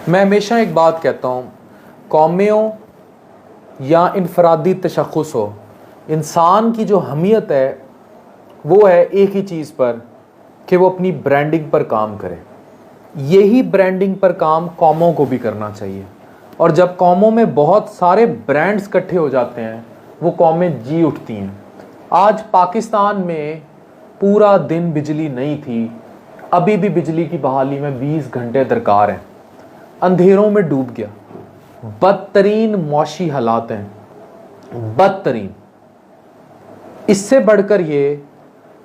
मैं हमेशा एक बात कहता हूँ, कौमें हो या इनफरादी तशख़्ख़ुस हो, इंसान की जो हमीयत है वो है एक ही चीज़ पर कि वो अपनी ब्रांडिंग पर काम करे। यही ब्रांडिंग पर काम कौमों को भी करना चाहिए। और जब कौमों में बहुत सारे ब्रांड्स इकट्ठे हो जाते हैं वो कौमें जी उठती हैं। आज पाकिस्तान में पूरा दिन बिजली नहीं थी, अभी भी बिजली की बहाली में 20 घंटे दरकार हैं, अंधेरों में डूब गया। बदतरीन मौशी हालात हैं, बदतरीन। इससे बढ़कर ये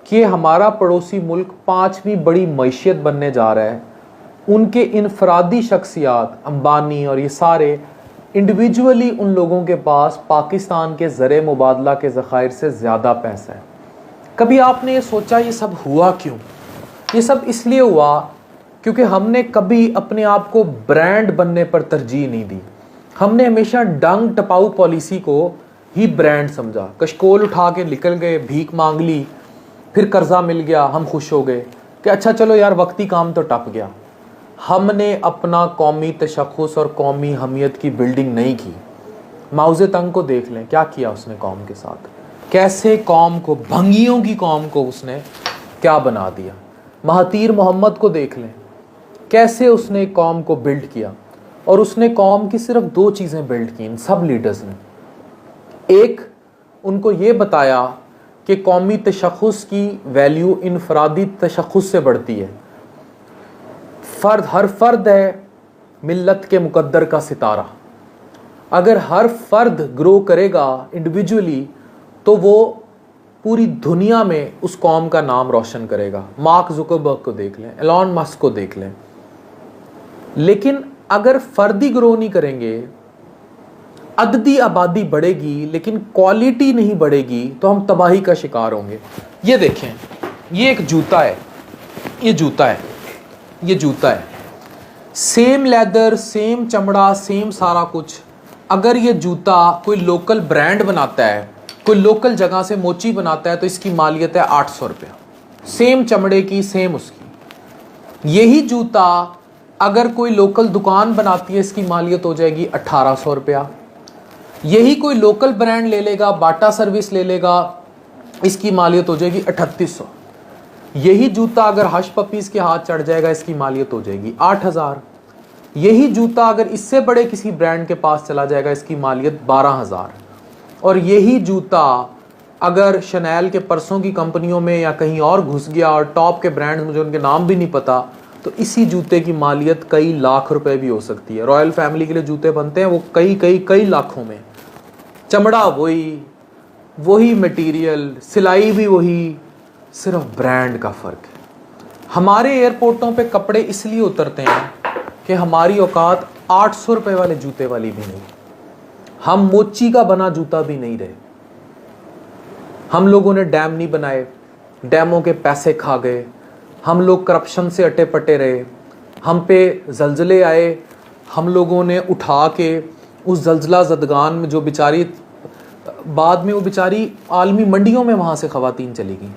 कि हमारा पड़ोसी मुल्क 5वीं बड़ी मईशियत बनने जा रहा है। उनके इनफरादी शख्सियात अंबानी और ये सारे इंडिविजुअली उन लोगों के पास पाकिस्तान के ज़र मुबादला के ज़खायर से ज़्यादा पैसा है। कभी आपने ये सोचा ये सब हुआ क्यों? ये सब इसलिए हुआ क्योंकि हमने कभी अपने आप को ब्रांड बनने पर तरजीह नहीं दी। हमने हमेशा डंग टपाऊ पॉलिसी को ही ब्रांड समझा। कशकोल उठा के निकल गए, भीख मांग ली, फिर कर्जा मिल गया, हम खुश हो गए कि अच्छा चलो यार वक्ती काम तो टप गया। हमने अपना कौमी तशख़्ख़ुस और कौमी हमीयत की बिल्डिंग नहीं की। माओ ज़ेतुंग को देख लें, क्या किया उसने कौम के साथ, कैसे कौम को, भंगियों की कौम को उसने क्या बना दिया। महातीर मोहम्मद को देख लें, कैसे उसने कौम को बिल्ड किया। और उसने कौम की सिर्फ 2 चीज़ें बिल्ड की इन सब लीडर्स ने। एक, उनको ये बताया कि कौमी तशख़्ख़ुस की वैल्यू इनफरादी तशख़्ख़ुस से बढ़ती है। हर फर्द है मिल्लत के मुकद्दर का सितारा। अगर हर फर्द ग्रो करेगा इंडिविजुअली तो वो पूरी दुनिया में उस कौम का नाम रोशन करेगा। मार्क ज़ुकरबर्ग को देख लें, एलॉन मस्क को देख लें। लेकिन अगर फर्दी ग्रो नहीं करेंगे, अददी आबादी बढ़ेगी लेकिन क्वालिटी नहीं बढ़ेगी तो हम तबाही का शिकार होंगे। ये देखें, ये एक जूता है, ये जूता है, ये जूता है, सेम लेदर, सेम चमड़ा, सेम सारा कुछ। अगर ये जूता कोई लोकल ब्रांड बनाता है, कोई लोकल जगह से मोची बनाता है तो इसकी मालियत है 800 रुपया, सेम चमड़े की, सेम उसकी। यही जूता अगर कोई लोकल दुकान बनाती है इसकी मालियत हो जाएगी 1800 रुपया। यही कोई लोकल ब्रांड ले लेगा, बाटा सर्विस ले लेगा, इसकी मालियत हो जाएगी 3800। यही जूता अगर हश पपीज़ के हाथ चढ़ जाएगा इसकी मालियत हो जाएगी 8000। यही जूता अगर इससे बड़े किसी ब्रांड के पास चला जाएगा इसकी मालियत 12000। और यही जूता अगर शनैल के परसों की कंपनियों में या कहीं और घुस गया और टॉप के ब्रांड मुझे उनके नाम भी नहीं पता, तो इसी जूते की मालियत कई लाख रुपए भी हो सकती है। रॉयल फैमिली के लिए जूते बनते हैं वो कई लाखों में। चमड़ा वही मटेरियल, सिलाई भी वही, सिर्फ ब्रांड का फ़र्क है। हमारे एयरपोर्टों पे कपड़े इसलिए उतरते हैं कि हमारी औकात 800 रुपए वाले जूते वाली भी नहीं, हम मोची का बना जूता भी नहीं रहे। हम लोगों ने डैम नहीं बनाए, डैमों के पैसे खा गए। हम लोग करप्शन से अटे पटे रहे। हम पे जल्जले आए, हम लोगों ने उठा के उस जल्जला ज़दगान में जो बेचारी, बाद में वो बेचारी आलमी मंडियों में वहाँ से ख़वातीन चली गई।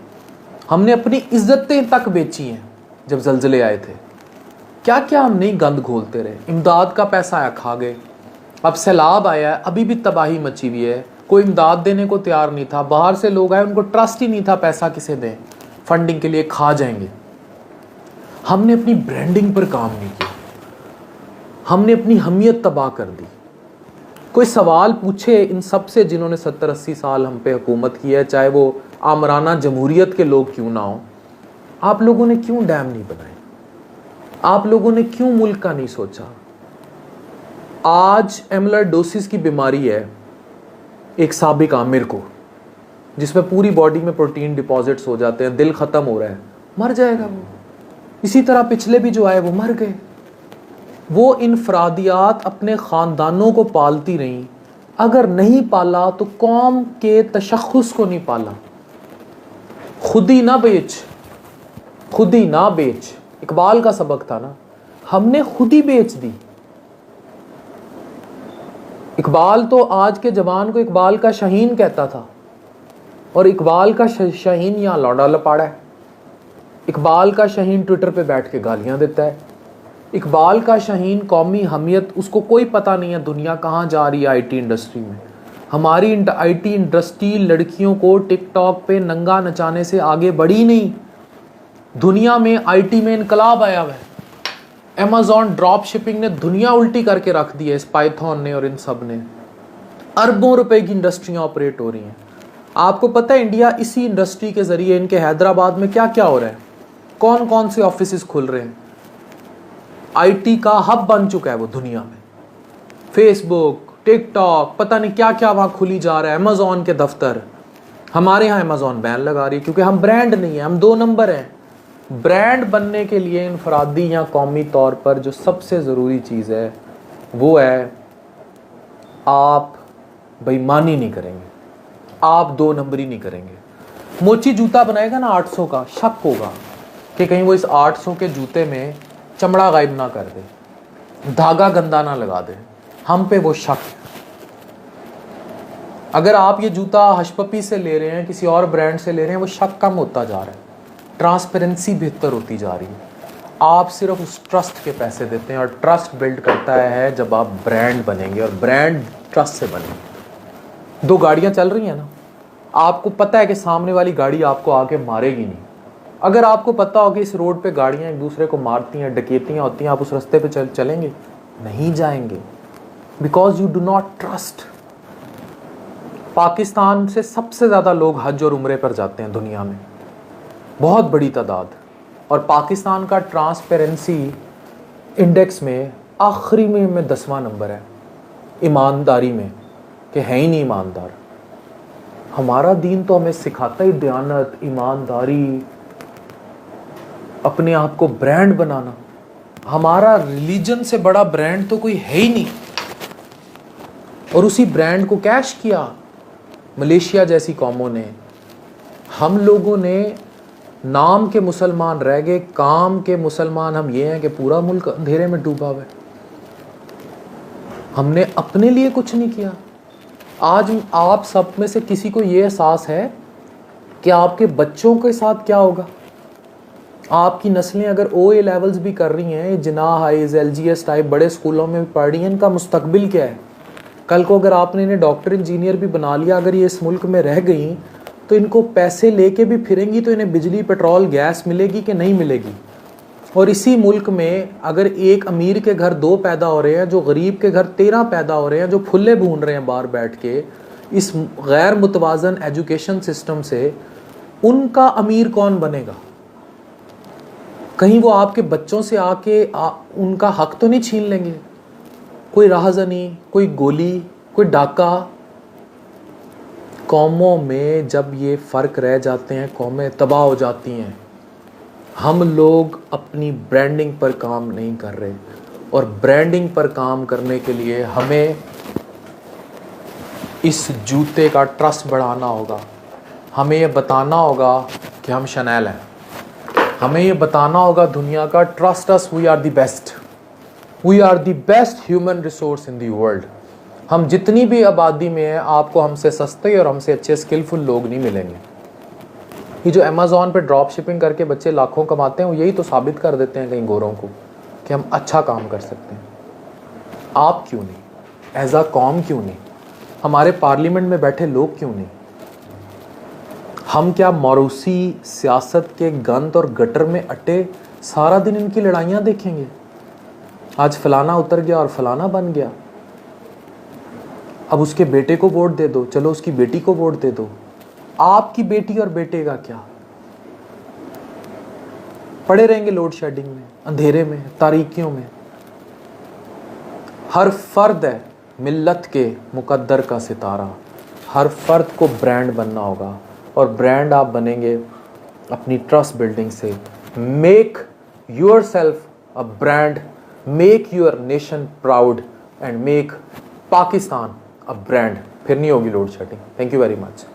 हमने अपनी इज्जतें तक बेची हैं जब जल्जले आए थे। क्या क्या हम नहीं गंद घोलते रहे। इमदाद का पैसा आया, खा गए। अब सैलाब आया है, अभी भी तबाही मची हुई है, कोई इमदाद देने को तैयार नहीं था। बाहर से लोग आए, उनको ट्रस्ट ही नहीं था पैसा किसे दें, फंडिंग के लिए, खा जाएंगे। हमने अपनी ब्रांडिंग पर काम नहीं किया, हमने अपनी हमीयत तबाह कर दी। कोई सवाल पूछे इन सब से जिन्होंने 70-80 साल हम पे हुकूमत की है, चाहे वो आमराना जमहूरियत के लोग क्यों ना हो, आप लोगों ने क्यों डैम नहीं बनाए? आप लोगों ने क्यों मुल्क का नहीं सोचा? आज एमिलोइडोसिस की बीमारी है एक साबिक आमिर को, जिसमें पूरी बॉडी में प्रोटीन डिपॉजिट्स हो जाते हैं, दिल ख़त्म हो रहा है, मर जाएगा वो। इसी तरह पिछले भी जो आए वो मर गए। वो इनफरादियात अपने ख़ानदानों को पालती रहीं। अगर नहीं पाला तो कौम के तशख़्ख़ुस को नहीं पाला। खुद ही ना बेच, खुद ही ना बेच, इकबाल का सबक था ना, हमने खुद ही बेच दी। इकबाल तो आज के जवान को इकबाल का शाहीन कहता था, और इकबाल का शाहीन यहाँ लौंडा लपाड़ा है। इकबाल का शाहीन ट्विटर पे बैठ के गालियां देता है। इकबाल का शाहीन कौमी हमियत, उसको कोई पता नहीं है दुनिया कहाँ जा रही है आईटी इंडस्ट्री में। हमारी आईटी इंडस्ट्री लड़कियों को टिकटॉक पे नंगा नचाने से आगे बढ़ी नहीं। दुनिया में आईटी में इनकलाब आया हुआ है। अमेज़ॉन ड्रॉप शिपिंग ने दुनिया उल्टी करके रख दी है, इस पाइथन ने और इन सब ने। अरबों रुपए की इंडस्ट्रियां ऑपरेट हो रही हैं। आपको पता है इंडिया इसी इंडस्ट्री के जरिए, इनके हैदराबाद में क्या क्या हो रहा है, कौन कौन से ऑफिस खुल रहे हैं। आईटी का हब बन चुका है वो दुनिया में। फेसबुक, टिकटॉक, पता नहीं क्या क्या वहां खुली जा रहा है, अमेज़ॉन के दफ्तर। हमारे यहाँ अमेज़ॉन बैन लगा रही है क्योंकि हम ब्रांड नहीं है, हम 2 नंबर हैं। ब्रांड बनने के लिए इनफरादी या कौमी तौर पर जो सबसे ज़रूरी चीज़ है वो है आप बेईमानी नहीं करेंगे, आप 2 नंबरी नहीं करेंगे। मोची जूता बनाएगा ना 800 का, शक होगा कि कहीं वो इस 800 के जूते में चमड़ा गायब ना कर दे, धागा गंदा ना लगा दे। हम पे वो शक है। अगर आप ये जूता हशपपी से ले रहे हैं, किसी और ब्रांड से ले रहे हैं, वो शक कम होता जा रहा है, ट्रांसपेरेंसी बेहतर होती जा रही है। आप सिर्फ उस ट्रस्ट के पैसे देते हैं और ट्रस्ट बिल्ड करता है जब आप ब्रांड बनेंगे, और ब्रांड ट्रस्ट से बनेंगे। 2 गाड़ियां चल रही हैं ना, आपको पता है कि सामने वाली गाड़ी आपको आके मारेगी नहीं। अगर आपको पता हो कि इस रोड पे गाड़ियां एक दूसरे को मारती हैं, डकैतियां होती हैं, आप उस रास्ते पे चलेंगे नहीं, जाएंगे, because you do not trust. Pakistan से सबसे ज़्यादा लोग हज और उम्रे पर जाते हैं दुनिया में, बहुत बड़ी तादाद, और पाकिस्तान का ट्रांसपेरेंसी इंडेक्स में आखिरी में 10वां नंबर है ईमानदारी में, कि है ही नहीं ईमानदार। हमारा दीन तो हमें सिखाता ही दयानत, ईमानदारी, अपने आप को ब्रांड बनाना। हमारा रिलीजन से बड़ा ब्रांड तो कोई है ही नहीं, और उसी ब्रांड को कैश किया मलेशिया जैसी कौमों ने। हम लोगों ने नाम के मुसलमान रह गए, काम के मुसलमान हम ये हैं कि पूरा मुल्क अंधेरे में डूबा हुआ है। हमने अपने लिए कुछ नहीं किया। आज आप सब में से किसी को ये एहसास है कि आपके बच्चों के साथ क्या होगा? आपकी नस्लें अगर OA लेवल्स भी कर रही हैं, जिनाह हाइज, LGS टाइप बड़े स्कूलों में भी पढ़ रही हैं, इनका मुस्तकबिल क्या है? कल को अगर आपने इन्हें डॉक्टर इंजीनियर भी बना लिया, अगर ये इस मुल्क में रह गई तो इनको पैसे लेके भी फिरेंगी तो इन्हें बिजली, पेट्रोल, गैस मिलेगी कि नहीं मिलेगी? और इसी मुल्क में अगर एक अमीर के घर 2 पैदा हो रहे हैं, जो गरीब के घर 13 पैदा हो रहे हैं, जो फुल्ले भून रहे हैं बाहर बैठ के इस गैर मुतवाजन एजुकेशन सिस्टम से, उनका अमीर कौन बनेगा? कहीं वो आपके बच्चों से आके उनका हक तो नहीं छीन लेंगे? कोई राहजनी, कोई गोली, कोई डाका। कौमों में जब ये फ़र्क रह जाते हैं, कौमें तबाह हो जाती हैं। हम लोग अपनी ब्रांडिंग पर काम नहीं कर रहे, और ब्रांडिंग पर काम करने के लिए हमें इस जूते का ट्रस्ट बढ़ाना होगा। हमें ये बताना होगा कि हम शनैल हैं। हमें ये बताना होगा दुनिया का, trust us, we are the best, we are the best human resource in the world. हम जितनी भी आबादी में हैं, आपको हमसे सस्ते और हमसे अच्छे स्किलफुल लोग नहीं मिलेंगे। ये जो अमेज़ॉन पे ड्रॉप शिपिंग करके बच्चे लाखों कमाते हैं, वो यही तो साबित कर देते हैं कहीं गोरों को कि हम अच्छा काम कर सकते हैं। आप क्यों नहीं? एज अ कौम क्यों नहीं? हमारे पार्लियामेंट में बैठे लोग क्यों नहीं? हम क्या मौरूसी सियासत के गंद और गटर में अटे सारा दिन इनकी लड़ाइयाँ देखेंगे? आज फलाना उतर गया और फलाना बन गया, अब उसके बेटे को वोट दे दो, चलो उसकी बेटी को वोट दे दो। आपकी बेटी और बेटे का क्या? पड़े रहेंगे लोड शेडिंग में, अंधेरे में, तारीकियों में। हर फर्द है मिल्लत के मुकद्दर का सितारा। हर फर्द को ब्रांड बनना होगा, और ब्रांड आप बनेंगे अपनी ट्रस्ट बिल्डिंग से। Make your self a brand, make your nation proud, and make Pakistan a brand. फिर नहीं होगी load shedding. Thank you very much.